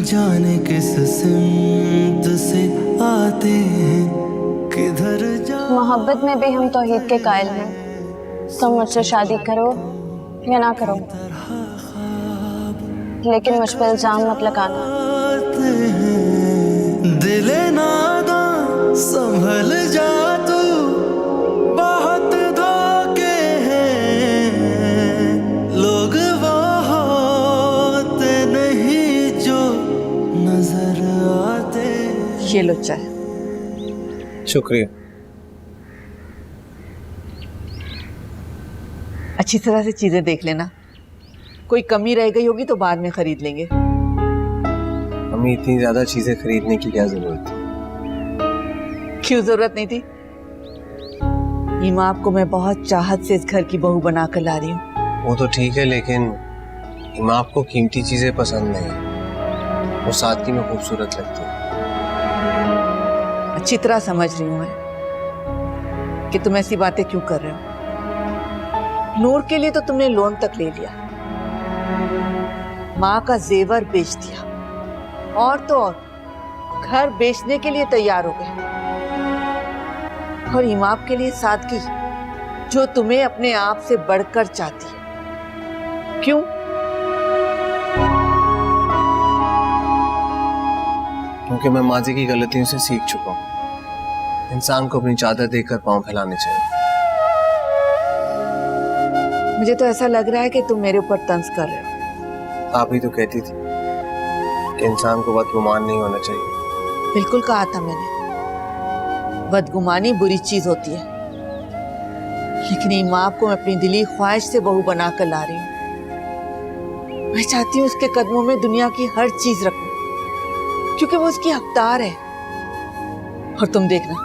जाने किस सिमत से आते हैं, किधर जा। मोहब्बत में भी हम तौहीद के कायल हैं। तुम मुझसे शादी करो या ना करो, लेकिन मुझ पर इल्जाम मत लगाना। दिले नादा संभल जा तू, बहुत धोखे हैं लोग, वो होते नहीं जो नजर आते। ये लो चाय। शुक्रिया। अच्छी तरह से चीजें देख लेना, कोई कमी रह गई होगी तो बाद में खरीद लेंगे। हमें इतनी ज्यादा चीजें खरीदने की क्या जरूरत थी? क्यों जरूरत नहीं थी? ईमा आपको मैं बहुत चाहत से इस घर की बहू बनाकर ला रही हूँ। वो तो ठीक है, लेकिन ईमा आपको कीमती चीजें पसंद नहीं, वो सादगी में खूबसूरत लगती है। अच्छी तरह समझ रही हूँ मैं कि तुम ऐसी बातें क्यों कर रहे हो। नूर के लिए तो तुमने लोन तक ले लिया, माँ का जेवर बेच दिया, और तो और घर बेचने के लिए तैयार हो गए। और इमाम के लिए सादगी, जो तुम्हें अपने आप से बढ़कर चाहती है। क्यों? क्योंकि मैं माजी की गलतियों से सीख चुका हूँ। इंसान को अपनी चादर देखकर पांव फैलाने चाहिए। मुझे तो ऐसा लग रहा है कि तुम मेरे ऊपर तंज कर रहे हो। आप ही तो कहती थी कि इंसान को बदगुमान नहीं होना चाहिए। बिल्कुल कहा था मैंने, बदगुमानी बुरी चीज होती है, लेकिन इमाम को मैं अपनी दिली ख्वाहिश से बहू बनाकर ला रही हूँ। मैं चाहती हूँ उसके कदमों में दुनिया की हर चीज रखूं, क्योंकि वो उसकी हकदार है। और तुम देखना,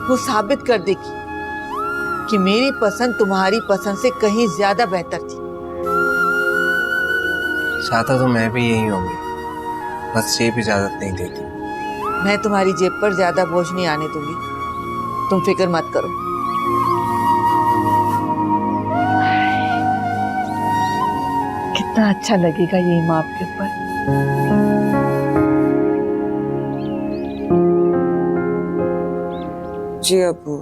वो साबित कर देगी कि मेरी पसंद तुम्हारी पसंद से कहीं ज्यादा बेहतर थी। चाहता तो मैं भी यही होंगी, बस जेब इजाजत नहीं देती। मैं तुम्हारी जेब पर ज्यादा बोझ नहीं आने दूंगी, तुम फिक्र मत करो। कितना अच्छा लगेगा ये इमाम के ऊपर। जी अब्बू,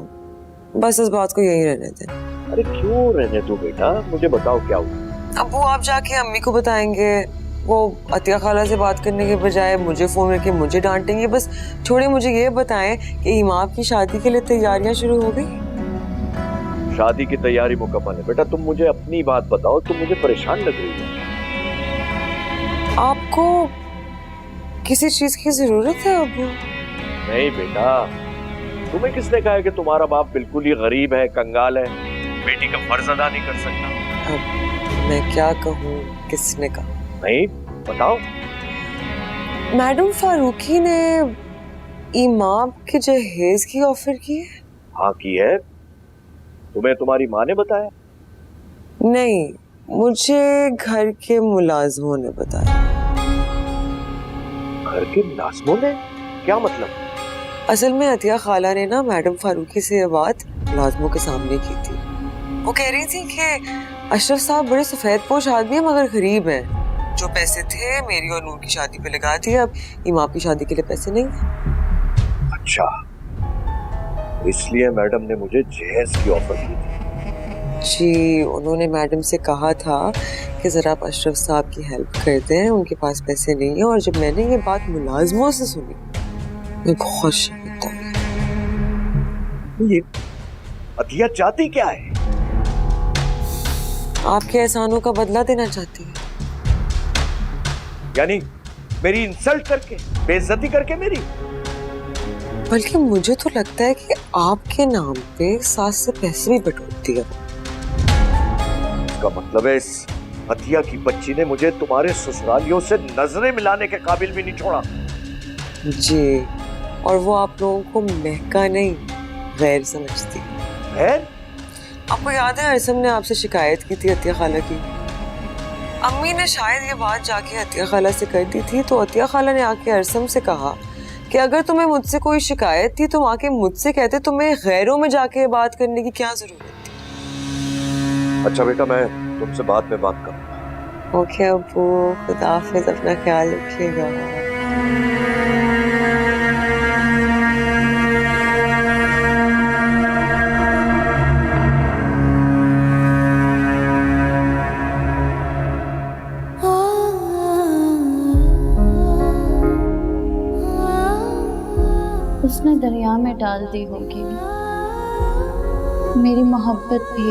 बस इस बात को यही रहने दें। अरे क्यों रहने दो बेटा, मुझे बताओ क्या हुआ। अब्बू आप जाके अम्मी को बताएंगे, वो अतिया खाला से बात करने के बजाय मुझे फोन करके मुझे डांटेंगे। बस छोड़े, मुझे ये बताएं कि इमाम की शादी के लिए तैयारियां शुरू हो गई? शादी की तैयारी मुकम्मल है बेटा, तुम मुझे अपनी बात बताओ, तुम मुझे परेशान लग रही हो। आपको किसी चीज की जरूरत है अब्बू? नहीं बेटा, तुम्हें किसने कहा है कि तुम्हारा बाप बिल्कुल ही गरीब है, कंगाल है, बेटी का फर्ज अदा नहीं कर सकता? अब मैं क्या कहूँ, किसने कहा? नहीं बताओ। मैडम फारूकी ने इमाम के जहेज की ऑफर की है। हाँ की है। तुम्हें तुम्हारी माँ ने बताया? नहीं, मुझे घर के मुलाजमों ने बताया। घर के मुलाजमों ने? क्या मतलब? असल में अतिया खाला ने ना मैडम फारूकी से ये बात मुलाजमों के सामने की थी। वो कह रही थी कि अशरफ साहब बड़े सफेद पोश आदमी हैं मगर गरीब हैं। जो पैसे थे मेरी और नूर की शादी पे लगा दिए, अब इमाम की शादी के लिए पैसे नहीं है। अच्छा, इसलिए मैडम ने मुझे जहेज की ऑफर की थी। जी, उन्होंने मैडम से कहा था कि जरा आप अशरफ साहब की हेल्प कर दें, उनके पास पैसे नहीं है। और जब मैंने ये बात मुलाजमों से सुनी, मैं बहुत शर्मिंदा हुई। ये अतिया चाहती क्या है? आपके एहसानों का बदला देना चाहती है। यानी मेरी इंसल्ट करके, बेइज्जती करके मेरी? बल्कि मुझे तो लगता है कि आपके नाम पे सास से पैसे भी बटोरती है। इसका मतलब है इस अतिया की बच्ची ने मुझे तुम्हारे ससुरालियों से नजरें मिलाने के काबिल भी नहीं छोड़ा। जी, और वो आप लोगों को महका नहीं, गैर समझती है। आपको याद है अरसम ने आपसे शिकायत की थी अतिया खाला की? अम्मी ने शायद ये बात जाके अतिया खाला से कर दी थी, तो अतिया खाला ने आके अरसम से कहा कि अगर तुम्हें मुझसे कोई शिकायत थी तो आके मुझसे कहते, तुम्हें गैरों में जाके बात करने की क्या जरूरत थी? अच्छा बेटा, मैं तुमसे बाद में बात करूंगा। ओके अब्बू, खुदा हाफिज, अपना ख्याल रखिएगा। उसने दरिया में डाल दी होगी मेरी मोहब्बत भी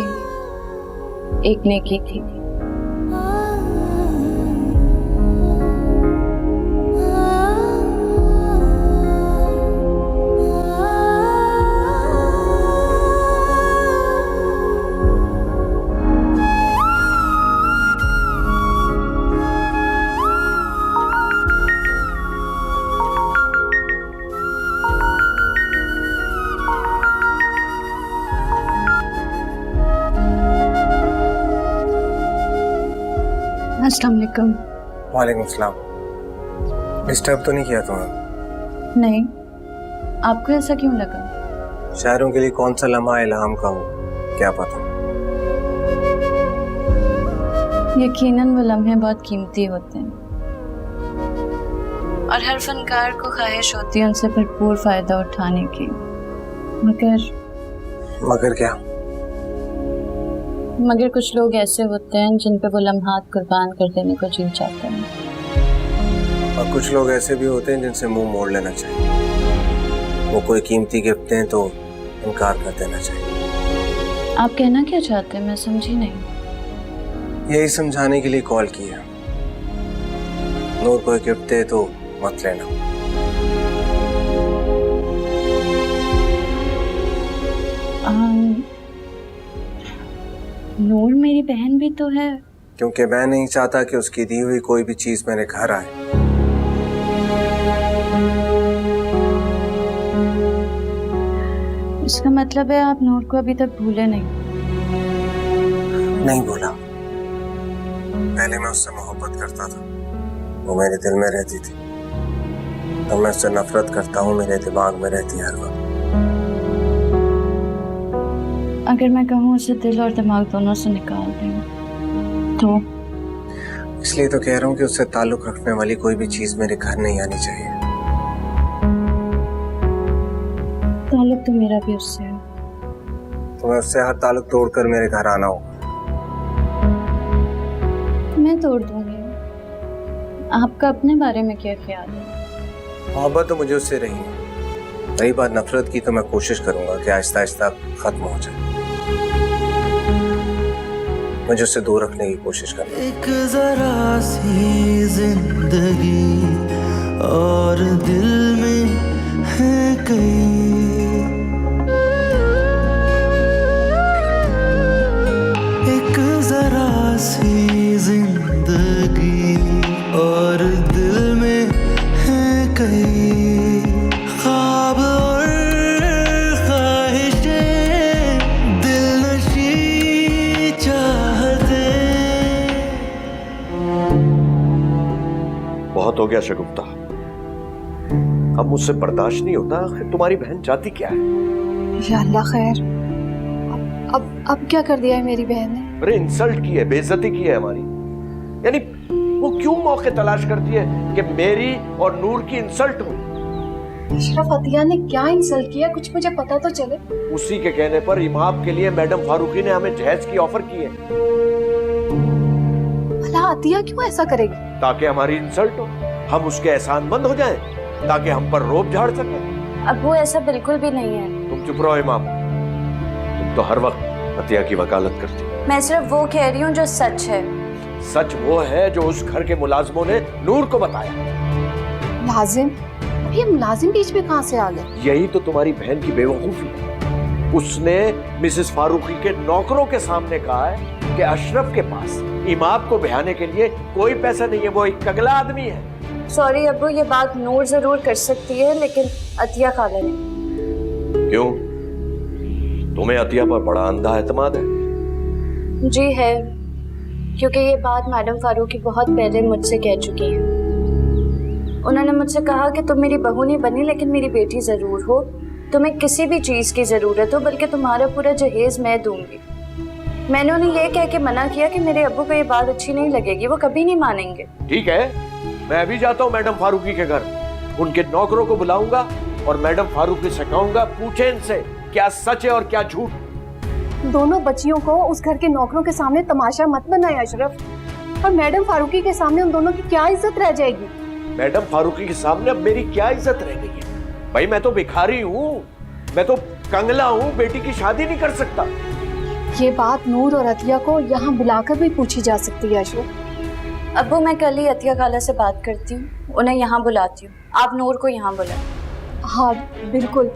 एक नेकी थी। अस्सलाम वालेकुम। वालेकुम सलाम। डिस्टर्ब तो नहीं किया तुम्हें? नहीं, आपको ऐसा क्यों लगा? शायरों के लिए कौन सा लम्हा इल्हाम का हो, क्या पता। यकीनन वो लम्हे बहुत कीमती होते हैं और हर फनकार को ख्वाहिश होती है उनसे भरपूर फायदा उठाने की। मगर क्या? मगर कुछ लोग ऐसे होते हैं जिन पे वो लम्हात कुर्बान कर देने को जी चाहते हैं। और कुछ लोग ऐसे भी होते हैं जिनसे मुंह मोड़ लेना चाहिए। वो कोई कीमती गिफ्ट दें तो इनकार कर देना चाहिए। आप कहना क्या चाहते हैं, मैं समझी नहीं। यही समझाने के लिए कॉल किया। नूर कोई गिफ्ट दे तो मत लेना। नूर मेरी बहन भी तो है। क्योंकि मैं नहीं चाहता कि उसकी दी हुई कोई भी चीज मेरे घर आए। इसका मतलब है आप नूर को अभी तक भूले नहीं? नहीं भूला। पहले मैं उससे मोहब्बत करता था, वो मेरे दिल में रहती थी। अब मैं उससे नफरत करता हूँ, मेरे दिमाग में रहती है हर वक्त। अगर मैं कहूँ उसे दिल और दिमाग दोनों से निकाल दें तो? इसलिए तो कह रहा हूँ कि उससे ताल्लुक रखने वाली कोई भी चीज मेरे घर नहीं आनी चाहिए। ताल्लुक तो मेरा भी उससे है। तो मैं उससे हर ताल्लुक तोड़कर मेरे घर आना होगा। मैं तोड़ दूंगी। आपका अपने बारे में क्या ख्याल है? मोहब्बत तो मुझे उससे रही है। रही बात नफरत की, तो मैं कोशिश करूंगा कि आहिस्ता आहिस्ता खत्म हो जाए। मुझे उससे दूर रखने की कोशिश करना। एक जरा सी जिंदगी और दिल में है कई, एक जरा सी जिंदगी और दिल में है कई, ख्वाब और ख्वाहिशें, दिल नशी चाहते। बहुत हो गया शगुफ्ता, अब मुझसे बर्दाश्त नहीं होता। तुम्हारी बहन चाहती क्या है? या अल्लाह खैर, अब क्या कर दिया है मेरी बहन ने? अरे इंसल्ट की है, बेइज्जती की है हमारी। यानी वो क्यों मौके तलाश करती है कि मेरी और नूर की इंसल्ट हो? अशरफ अतिया ने क्या इंसल्ट किया, कुछ मुझे पता तो चले। उसी के कहने पर इमाम के लिए मैडम फारूकी ने हमें जहेज की ऑफर की है। भला अतिया क्यों ऐसा करेगी? ताकि हमारी इंसल्ट हो, हम उसके एहसानमंद हो जाएं, ताकि हम पर रोब झाड़ सके। अब वो ऐसा बिल्कुल भी नहीं है। तुम चुप रहो इमाम, तुम तो हर वक्त अतिया की वकालत करती हो। मैं सिर्फ वो कह रही हूँ जो सच है। सच वो है जो उस घर के मुलाजमों ने नूर को बताया। मुलाजिम? ये मुलाजिम बीच में कहाँ से आ गए? यही तो तुम्हारी बहन की बेवकूफी है। उसने मिसेस फारूकी के नौकरों के सामने कहा है कि अशरफ के पास इमाम को बहाने के लिए कोई पैसा नहीं है, वो एक कगला आदमी है। सॉरी अब्बू, ये बात नूर जरूर कर सकती है लेकिन अतिया खाला नहीं। क्यों? तुम्हें अतिया पर बड़ा अंधा एतमाद है? जी है, क्योंकि ये बात मैडम फारूकी बहुत पहले मुझसे कह चुकी हैं। उन्होंने मुझसे कहा कि तुम मेरी बहू नहीं बनी लेकिन मेरी बेटी जरूर हो। तुम्हें किसी भी चीज की जरूरत हो, बल्कि तुम्हारा पूरा जहेज मैं दूंगी। मैंने उन्हें ये कह के मना किया कि मेरे अब्बू को ये बात अच्छी नहीं लगेगी, वो कभी नहीं मानेंगे। ठीक है, मैं अभी जाता हूँ मैडम फारूकी के घर, उनके नौकरों को बुलाऊंगा और मैडम फारूकी से कहूंगा पूछे इनसे क्या सच है और क्या झूठ। दोनों बच्चियों को उस घर के नौकरों के सामने तमाशा मत बनाए अशरफ, और मैडम फारूकी के सामने उन दोनों की क्या इज्जत रह जाएगी। मैडम फारूकी के सामने अब मेरी क्या इज्जत रह गई है? भाई मैं तो भिखारी हूँ, मैं तो कंगला हूँ, बेटी की शादी नहीं कर सकता। ये बात नूर और अतिया को यहाँ बुलाकर भी पूछी जा सकती है अशरफ। अब्बू मैं कल ही अतिया खाला से बात करती हूँ, उन्हें यहाँ बुलाती हूँ, आप नूर को यहाँ बुलाएं। हाँ बिल्कुल,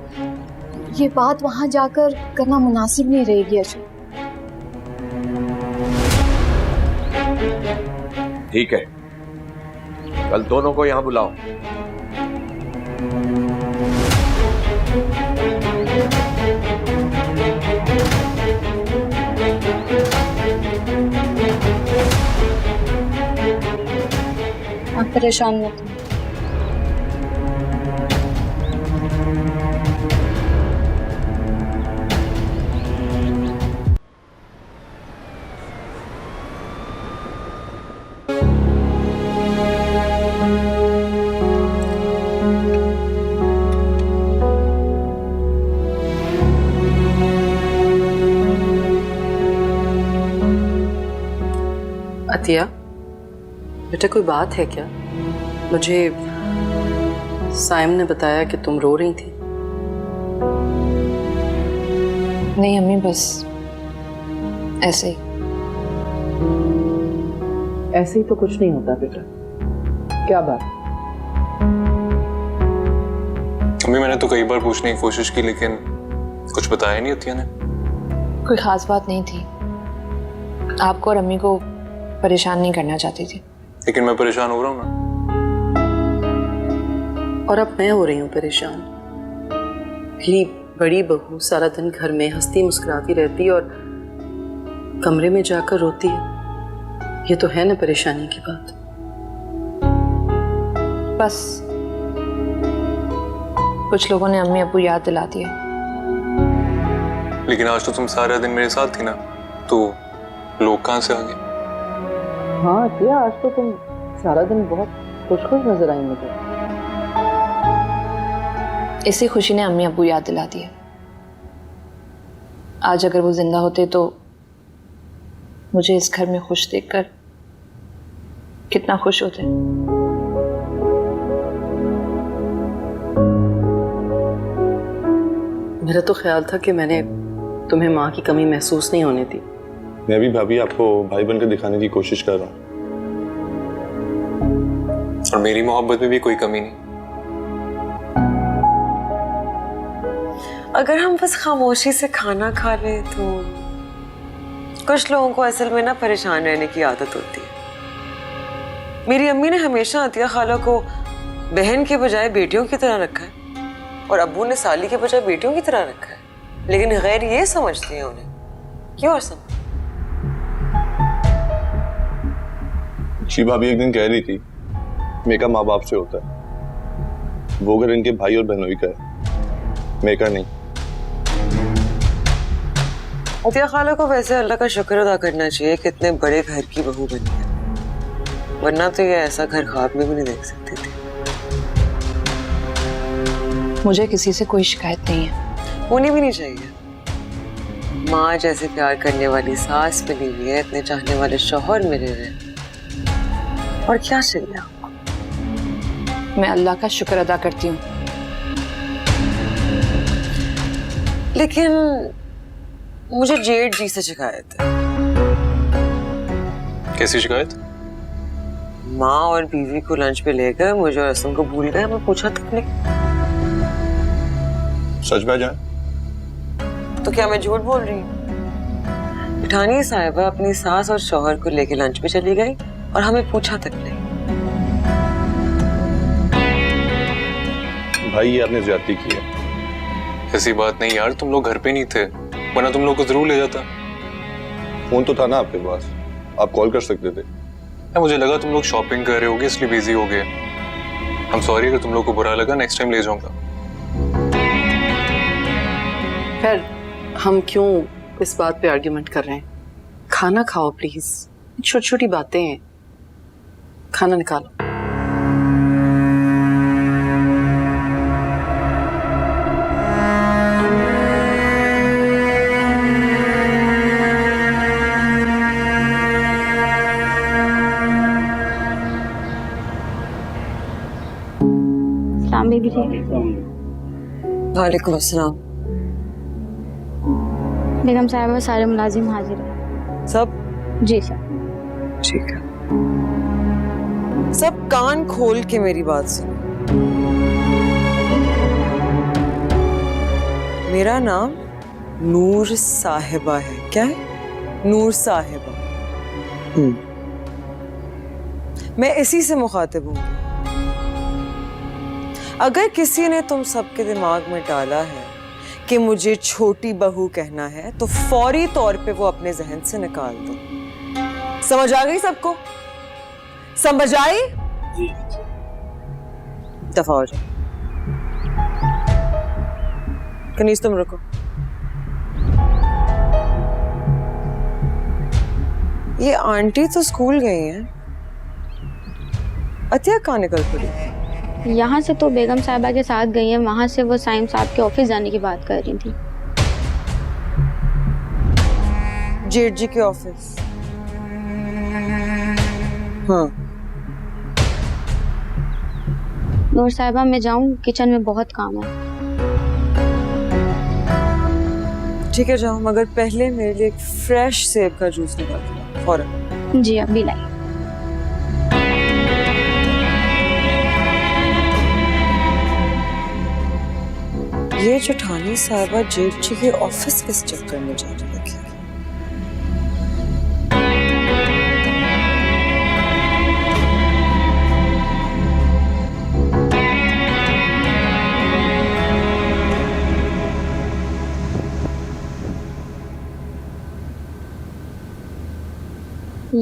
ये बात वहाँ जाकर करना मुनासिब नहीं रहेगी अशरफ। ठीक है, कल दोनों को यहाँ बुलाओ। आप परेशान मत हो। अतिया, बेटा कोई बात है क्या? मुझे साइम ने बताया कि तुम रो रही थी। नहीं अम्मी, बस ऐसे ही। ऐसे ही तो कुछ नहीं होता बेटा। क्या बात? अम्मी मैंने तो कई बार पूछने की कोशिश की लेकिन कुछ बताया नहीं अतिया ने। कोई खास बात नहीं थी, आपको और अम्मी को परेशान नहीं करना चाहती थी। लेकिन मैं परेशान हो रहा हूँ ना। और अब मैं हो रही हूँ परेशान। मेरी बड़ी बहू सारा दिन घर में हंसती मुस्कुराती रहती और कमरे में जाकर रोती है। ये तो है ना परेशानी की बात। बस कुछ लोगों ने अम्मी अब्बू याद दिला दिए। लेकिन आज तो तुम सारा दिन मेरे साथ थी ना, तो लोग कहाँ से आ गए? हाँ अतिया, आज तो तुम सारा दिन बहुत खुश नजर आई मुझे। इसी खुशी ने अम्मी अब्बू याद दिला दिए। आज अगर वो जिंदा होते तो मुझे इस घर में खुश देखकर कितना खुश होते। मेरा तो ख्याल था कि मैंने तुम्हें माँ की कमी महसूस नहीं होने दी। मैं भी भाभी आपको भाई बनकर दिखाने की कोशिश कर रहा हूँ। और मेरी मोहब्बत में भी कोई कमी नहीं। अगर हम बस खामोशी से खाना खा ले तो कुछ लोगों को असल में ना परेशान रहने की आदत होती है। मेरी अम्मी ने हमेशा अतिया खाला को बहन के बजाय बेटियों की तरह रखा है और अब्बू ने साली के बजाय बेटियों की तरह रखा है, लेकिन गैर ये समझती है उन्हें। क्यों अर्सम? शी भाभी एक दिन कह रही थी मेरा माँ बाप से होता है, वो घर इनके भाई और बहनों का है, मेरा नहीं। अतिया खाला को वैसे अल्लाह का शुक्र अदा करना चाहिए कि इतने बड़े घर की बहू बनी है, वरना तो ये ऐसा घर ख्वाब में भी नहीं देख सकती थी। मुझे किसी से कोई शिकायत नहीं है। होनी भी नहीं चाहिए। माँ जैसे प्यार करने वाली सास मिली हुई है, इतने चाहने वाले शौहर मिले हुए, और क्या चाहिए आपको? मैं अल्लाह का शुक्र अदा करती हूँ। लेकिन मुझे जेठ जी से शिकायत है। कैसी शिकायत? माँ और बीवी को लंच पे ले गए, मुझे और असम को भूल गए, मैं पूछा तक नहीं। सच में जाए तो क्या मैं झूठ बोल रही हूँ? मिठानी साहिबा अपनी सास और शौहर को लेके लंच पे चली गई और हमें पूछा तक नहीं। भाई ये आपने ज्यादती की है। ऐसी बात नहीं यार, तुम लोग घर पे नहीं थे, वरना तुम लोग को जरूर ले जाता। फोन तो था ना आपके पास, आप कॉल कर सकते थे। मुझे लगा तुम लोग शॉपिंग कर रहे होगे इसलिए बिजी हो गए। आई एम सॉरी अगर तुम लोग को बुरा लगा, नेक्स्ट टाइम ले जाऊंगा। खैर हम क्यों इस बात पे आर्ग्यूमेंट कर रहे हैं? खाना खाओ प्लीज, छोटी छोटी बातें हैं, खाना निकालो। बेबी जी। वालेकुम अस्सलाम। बेगम साहिबा सारे मुलाजिम हाजिर हैं। सब? जी सर। ठीक है, सब कान खोल के मेरी बात सुनो। मेरा नाम नूर साहिबा है। क्या है? नूर साहिबा। मैं इसी से मुखातिब हूँ। अगर किसी ने तुम सबके दिमाग में डाला है कि मुझे छोटी बहू कहना है तो फौरी तौर पे वो अपने जहन से निकाल दो। समझ आ गई सबको? समझ आई? जी। दफा हो जाओ। कनीज तुम रुको। ये आंटी तो स्कूल गई हैं, अतिया कहाँ निकल पड़ी? यहाँ से तो बेगम साहिबा के साथ गई है, वहाँ से वो साइम साहब के ऑफिस जाने की बात कर रही थी। जेठ जी के ऑफिस? हाँ। नूर साहिबा मैं जाऊँ, किचन में बहुत काम है। ठीक है जाओ, मगर पहले मेरे लिए एक फ्रेश सेब का जूस निकाल दो फौरन। जी अभी लाई। ये जेठानी साहिबा जेठ जी के ऑफिस किस चक्कर में जाने लगी?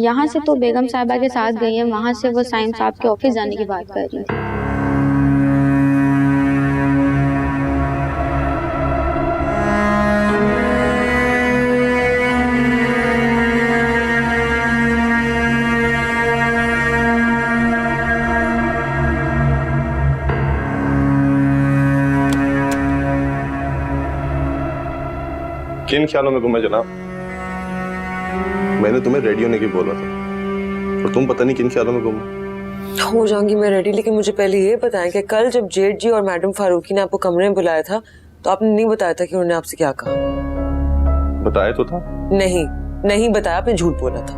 यहाँ से तो बेगम साहिबा के साथ गई है, वहाँ से वो साइम साहब के ऑफिस जाने की बात कर रही थी। किन ख्यालों में गुमे जनाब? मैंने तुम्हें रेडी होने की बोला था और तुम पता नहीं किन ख्यालों में गुम हो जाऊंगी मैं रेडी, लेकिन मुझे पहले ये बताएं कि कल जब जेठ जी और मैडम फारूकी ने आपको कमरे में बुलाया था तो आपने नहीं बताया था कि उन्होंने आपसे क्या कहा? बताया तो था। नहीं बताया, आपने झूठ बोला था।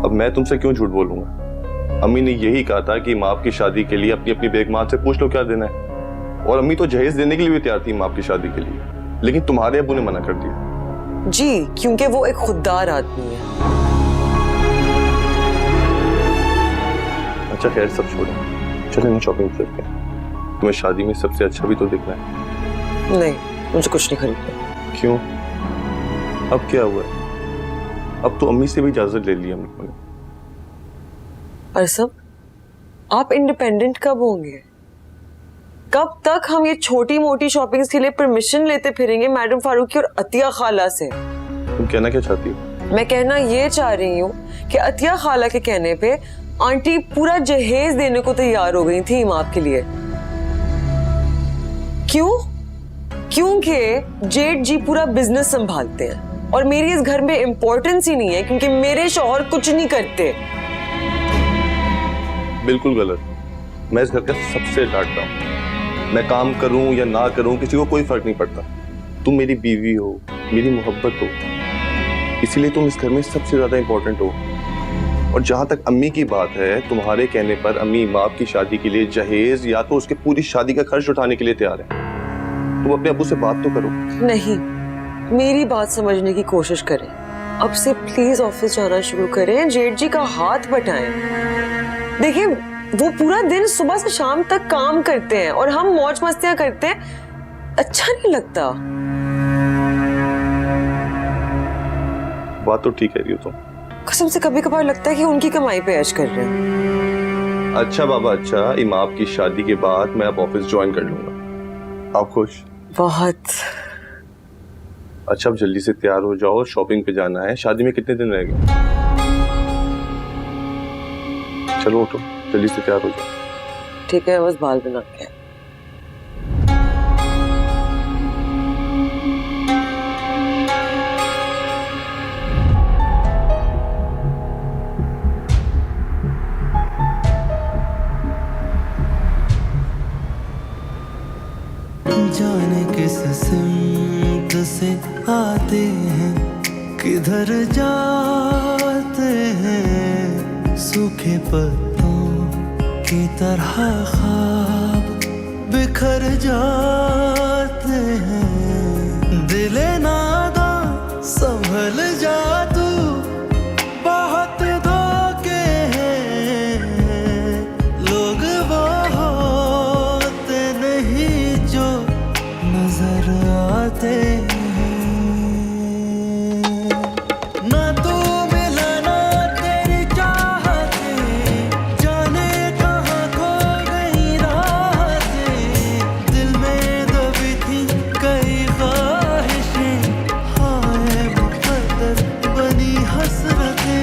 अब मैं तुमसे क्यों झूठ बोलूंगा? अम्मी ने यही कहा था कि माँ की शादी के लिए अपनी अपनी बेगमात से पूछ लो क्या देना है, और अम्मी तो जहेज देने के लिए भी तैयार थी माँ की शादी के लिए, लेकिन तुम्हारे अब्बू ने मना कर दिया। जी, क्योंकि वो एक खुददार आदमी है। अच्छा खैर सब छोड़ो, चलो हम शॉपिंग करते हैं। तुम्हें शादी में सबसे अच्छा भी तो दिखना है। नहीं, मुझे कुछ नहीं खरीदना। क्यों? अब क्या हुआ? अब तो अम्मी से भी इजाजत ले ली हम लोगों ने। अरसब, आप इंडिपेंडेंट कब होंगे? कब तक हम ये छोटी मोटी शॉपिंग्स के लिए परमिशन लेते फिरेंगे मैडम फारूकी और अतिया खाला से? तुम कहना क्या चाहती हो? मैं कहना ये चाह रही हूँ कि अतिया खाला के कहने पे आंटी पूरा जहेज देने को तैयार हो गई थी इमाम के लिए। क्यों? क्योंकि जेठ जी पूरा बिजनेस संभालते हैं और मेरी इस घर में इंपॉर्टेंस ही नहीं है, क्योंकि मेरे शौहर कुछ नहीं करते। बिल्कुल गलत। मैं इस घर का सबसे डांटता हूँ। मैं काम करूं या ना करूं किसी को कोई फर्क नहीं पड़ता। तुम मेरी बीवी हो, मेरी मोहब्बत हो, इसीलिए तुम इस घर में सबसे ज्यादा इंपॉर्टेंट हो। और जहां तक अम्मी की बात है, तुम्हारे कहने पर अम्मी इमाम की शादी के लिए जहेज या तो उसके पूरी शादी का खर्च उठाने के लिए तैयार है। तुम अपने अब्बू से बात तो करो। नहीं, मेरी बात समझने की कोशिश करें। अब से प्लीज ऑफिस जाना शुरू करें, जेठ जी का हाथ बटाएं। देखिए, वो पूरा दिन सुबह से शाम तक काम करते हैं और हम मौज मस्तियां करते हैं, अच्छा नहीं लगता। बात तो ठीक कह रही हो तुम। कसम से कभी कभार लगता है कि उनकी कमाई पे ऐश कर रहे हैं। अच्छा बाबा अच्छा, इमाम की शादी के बाद मैं अब ऑफिस ज्वाइन कर लूंगा। आप खुश? बहुत। अच्छा अब जल्दी से तैयार हो जाओ, शॉपिंग पे जाना है। शादी में कितने दिन रह गए? चलो उठो, जल्दी से तैयार हो जाओ। ठीक है, बस बाल बना के। जाने किस सिमत से आते हैं, किधर जाते हैं, सूखे पत्तों की तरह ख्वाब बिखर जाते हैं। दिले नादा संभल जा तू, बहुत धोखे हैं, लोग वो होते नहीं जो नजर आते हैं। ना तू मिला ना तेरी चाहते, जाने कहाँ खो गई रातें, दिल में दबी थी कई ख्वाहिशें, हाय मुकद्दर बनी हसरतें।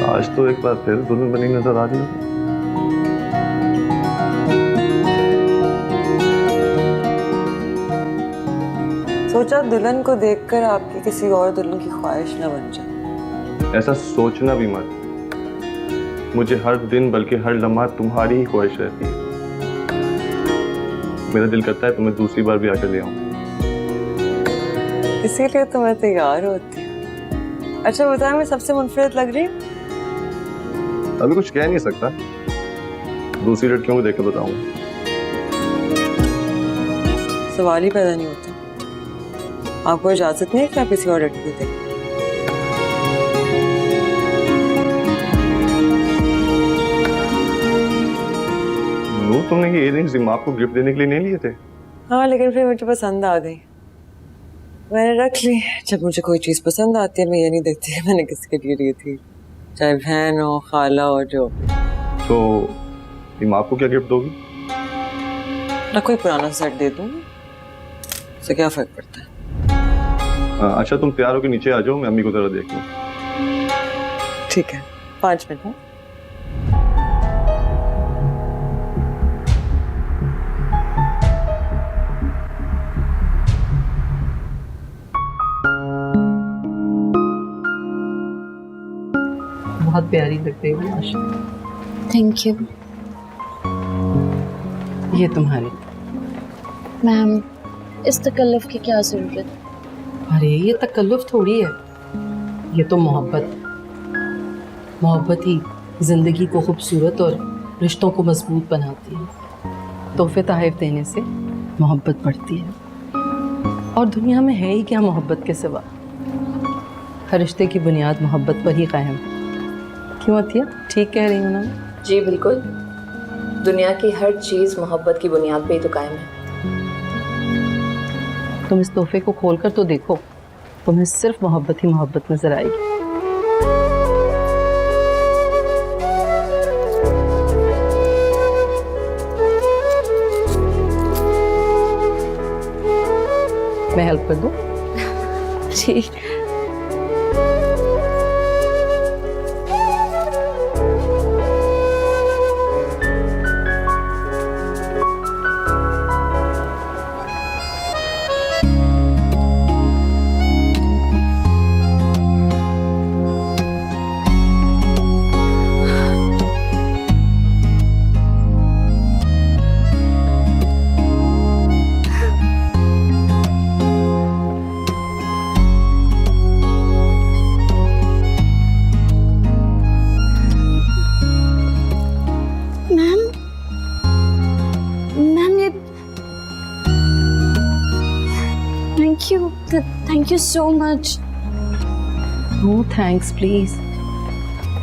आज तो एक बार फिर दुल्हन बनी नजर आ रही है। सोचा दुल्हन को देखकर आपकी किसी और दुल्हन की ख्वाहिश न बन जाए। ऐसा सोचना भी मत। मुझे हर दिन बल्कि हर लम्हा तुम्हारी ही ख्वाहिश रहती है। मेरा दिल करता है तुम्हें दूसरी बार भी आकर ले आऊं। इसीलिए तो मैं तैयार होती हूँ। अच्छा बताया, मैं सबसे मुनफरद लग रही हूँ? अभी कुछ कह नहीं सकता, दूसरी लड़कियों को देख के बताऊंगा। सवाल ही पैदा नहीं होता। आपको इजाजत नहीं है कि आप किसी और लड़की को देखें? वो तुमने ये इयररिंग्स इमाम को गिफ्ट देने के लिए नहीं लिए थे? हाँ, लेकिन फिर मुझे पसंद आ गई, मैंने रख ली। जब मुझे कोई चीज़ पसंद आती है मैं ये नहीं देखती कि मैंने किसके लिए ली थी, चाहे बहन हो, खाला हो, जो। तो इमाम को क्या गिफ्ट दोगी? ना कोई पुराना सेट दे दूँगी, उससे क्या फर्क पड़ता है। अच्छा तुम तैयार होकर नीचे आ जाओ, मैं अम्मी को जरा देख लूं। ठीक है, 5 मिनट। हाँ बहुत प्यारी लग रही हो आशा। थैंक यू ये तुम्हारी। मैम, इस तकल्लुफ की क्या ज़रूरत? अरे ये तकल्लुफ थोड़ी है, ये तो मोहब्बत। मोहब्बत ही जिंदगी को खूबसूरत और रिश्तों को मजबूत बनाती है। तोहफे तहफ़ देने से मोहब्बत बढ़ती है, और दुनिया में है ही क्या मोहब्बत के सिवा। हर रिश्ते की बुनियाद मोहब्बत पर ही कायम है। क्यों अतिया, ठीक कह रही हूँ ना? जी बिल्कुल, दुनिया की हर चीज़ मोहब्बत की बुनियाद पे ही तो कायम है। तुम इस तोहफे को खोल कर तो देखो, तुम्हें सिर्फ मोहब्बत ही मोहब्बत नजर आएगी। मैं हेल्प कर दूं? जी। Thank you so much. No thanks please.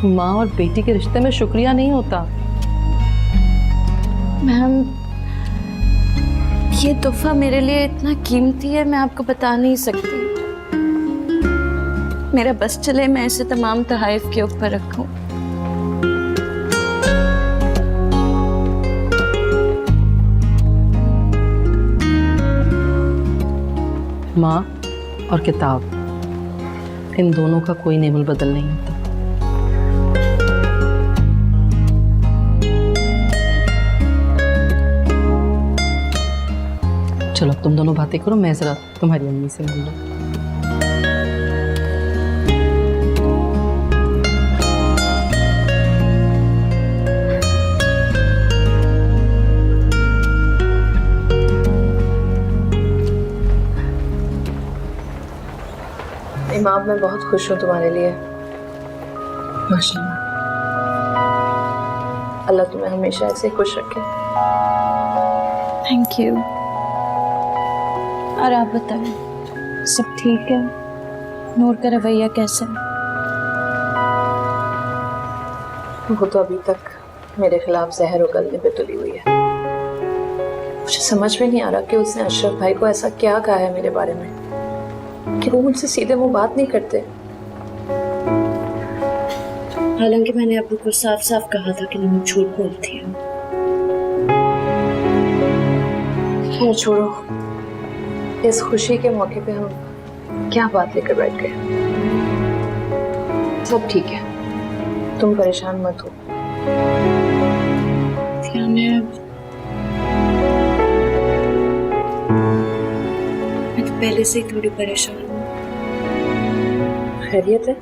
माँ और बेटी के रिश्ते में शुक्रिया नहीं होता। मैम, ये तोहफा मेरे लिए इतना कीमती है, मैं आपको बता नहीं सकती। मेरा बस चले मैं इसे तमाम तहाइफ के ऊपर रखूं। माँ और किताब, इन दोनों का कोई नेमुल बदल नहीं होता। चलो तुम दोनों बातें करो, मैं जरा तुम्हारी अम्मी से मिल लूं। इमाम, मैं बहुत खुश हूँ तुम्हारे लिए। माशाल्लाह, अल्लाह तुम्हें हमेशा ऐसे खुश रखे। Thank you. और आप बताएं, सब ठीक है? नूर का रवैया कैसा है? वो तो अभी तक मेरे खिलाफ जहर उगलने पे तुली हुई है। मुझे समझ में नहीं आ रहा कि उसने अशरफ भाई को ऐसा क्या कहा है मेरे बारे में कि वो मुझसे सीधे मुंह बात नहीं करते। हालांकि मैंने अब्बू को साफ साफ कहा था कि नूर झूठ बोलती है। खैर छोड़ो, इस खुशी के मौके पे हम क्या बात लेकर बैठ गए। सब ठीक है, तुम परेशान मत हो। मैं तो पहले से ही थोड़ी परेशान हूँ। खैरियत है?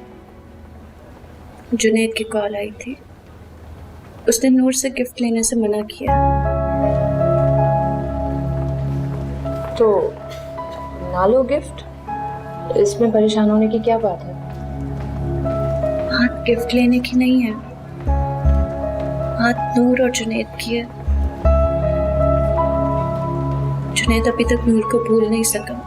जुनैद की कॉल आई थी, उसने नूर से गिफ्ट लेने से मना किया। तो ना लो गिफ्ट, इसमें परेशान होने की क्या बात है? बात गिफ्ट लेने की नहीं है, बात नूर और जुनैद की है। जुनैद अभी तक नूर को भूल नहीं सका।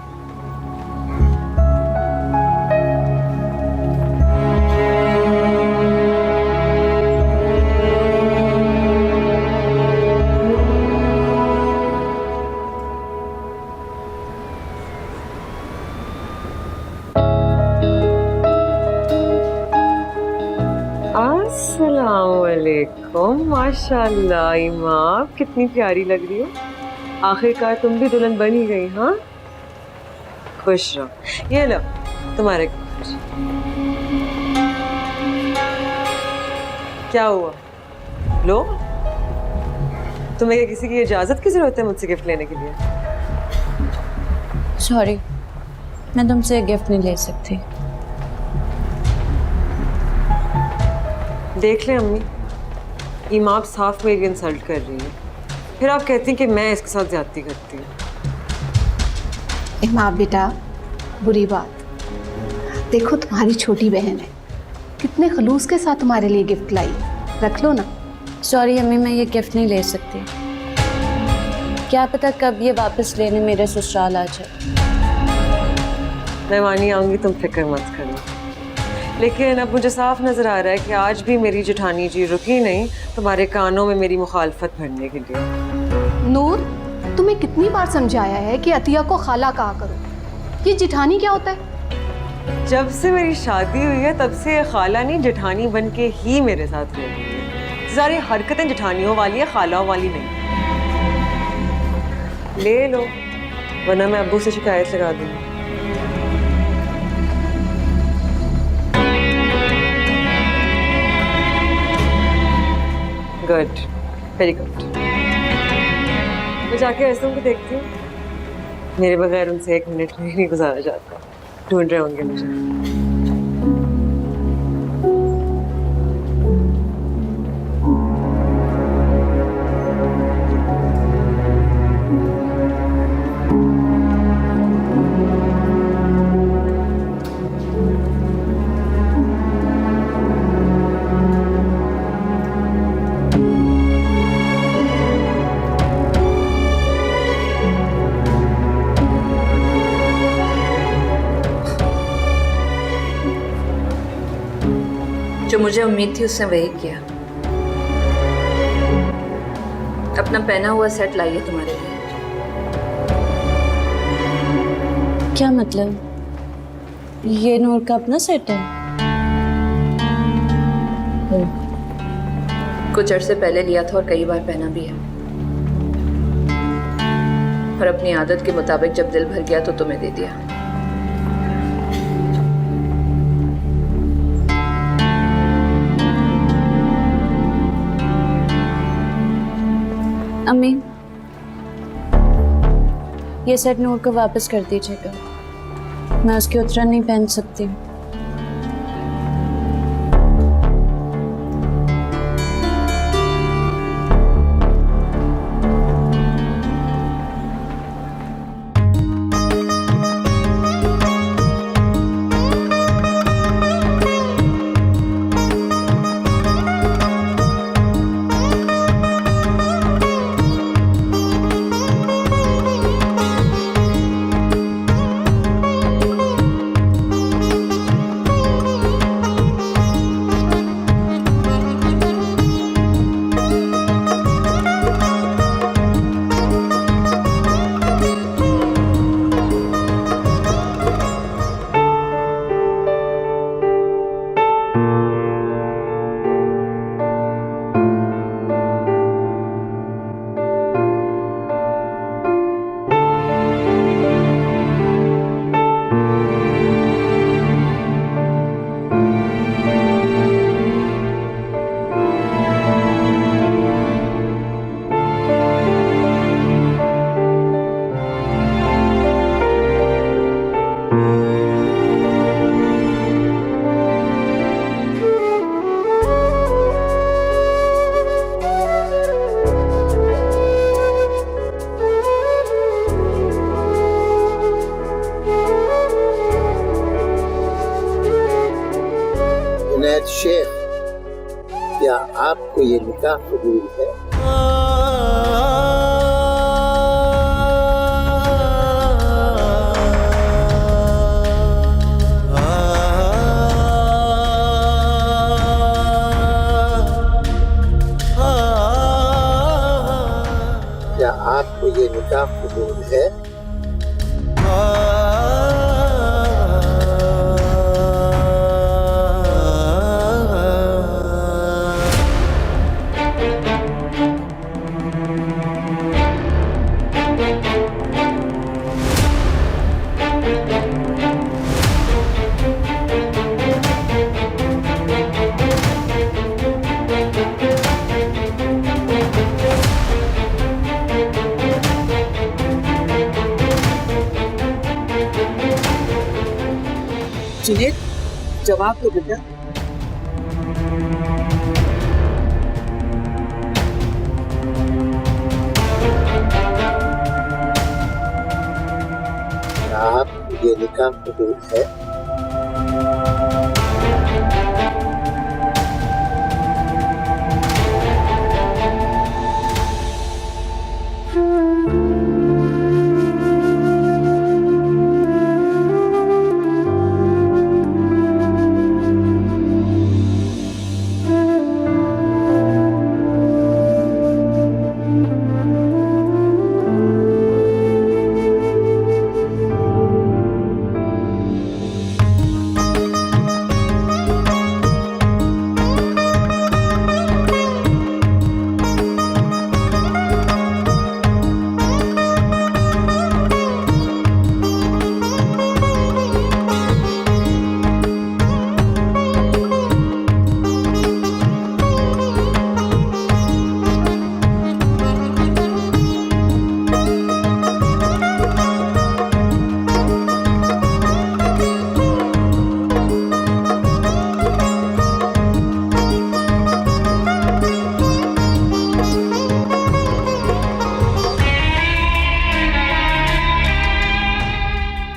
अस्सलामुअलैकुम। माशाल्लाह इमाम, कितनी प्यारी लग रही हो। आखिरकार तुम भी दुल्हन बन ही गई। हाँ, खुश रहो। ये लो तुम्हारे गिफ्ट। क्या हुआ? लो, तुम्हें क्या किसी की इजाजत की जरूरत है मुझसे गिफ्ट लेने के लिए? सॉरी, मैं तुमसे गिफ्ट नहीं ले सकती। देख ले अम्मी, इमाम साफ मेरी इंसल्ट कर रही है, फिर आप कहती हैं कि मैं इसके साथ ज्यादती करती हूँ। माँ बेटा, बुरी बात। देखो तुम्हारी छोटी बहन है, कितने खलूस के साथ तुम्हारे लिए गिफ्ट लाई, रख लो ना। सॉरी अम्मी, मैं ये गिफ्ट नहीं ले सकती। क्या पता कब ये वापस लेने मेरे ससुराल आ जाए। मैं मानी आऊँगी, तुम फिक्र मत करना। लेकिन अब मुझे साफ नज़र आ रहा है कि आज भी मेरी जेठानी जी रुकी नहीं तुम्हारे कानों में मेरी मुखालफत भरने के लिए। नूर, तुम्हें कितनी बार समझाया है कि अतिया को खाला कहा करो। ये जेठानी क्या होता है? जब से मेरी शादी हुई है तब से खाला नहीं जेठानी बन के ही मेरे साथ रह रही है। सारी हरकतें जेठानियों वाली है, खालाओं वाली नहीं। ले लो, वरना मैं अब्बू से शिकायत लगा दूंगी। Good, very good. मैं जाके ऐसों को देखती हूँ, मेरे बगैर उनसे एक मिनट भी नहीं गुजारा जाता। ढूंढ रहे होंगे मुझे। जो मुझे उम्मीद थी उसने वही किया। अपना पहना हुआ सेट लाइए तुम्हारे लिए। क्या मतलब? ये नूर का अपना सेट है? कुछ अर्से पहले लिया था और कई बार पहना भी है, और अपनी आदत के मुताबिक जब दिल भर गया तो तुम्हें दे दिया। अम्मी, ये सेट नूर को वापस कर दीजिएगा, मैं उसकी उतरा नहीं पहन सकती। शेख, क्या आपको ये निकाह कबूल है? क्या आपको ये निकाह कबूल है? जुनैद, जवाब दो बेटा। आप ये निकाह कबूल है?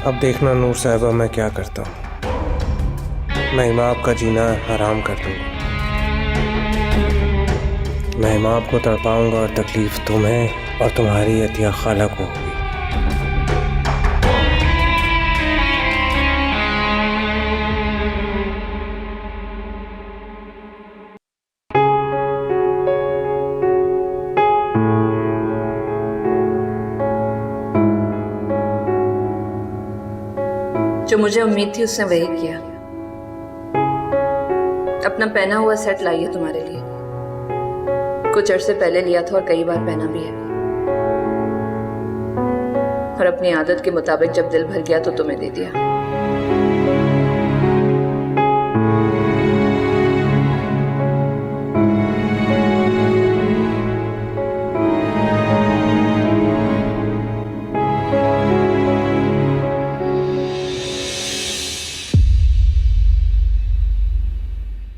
अब देखना नूर साहिबा मैं क्या करता हूँ। मैं इमाम का जीना हराम कर दूंगा। मैं इमाम को तड़पाऊंगा और तकलीफ तुम्हें और तुम्हारी अतिया खाला को होगी। जो मुझे उम्मीद थी उसने वही किया। अपना पहना हुआ सेट लाई है तुम्हारे लिए। कुछ अरसे पहले लिया था और कई बार पहना भी है, और अपनी आदत के मुताबिक जब दिल भर गया तो तुम्हें दे दिया।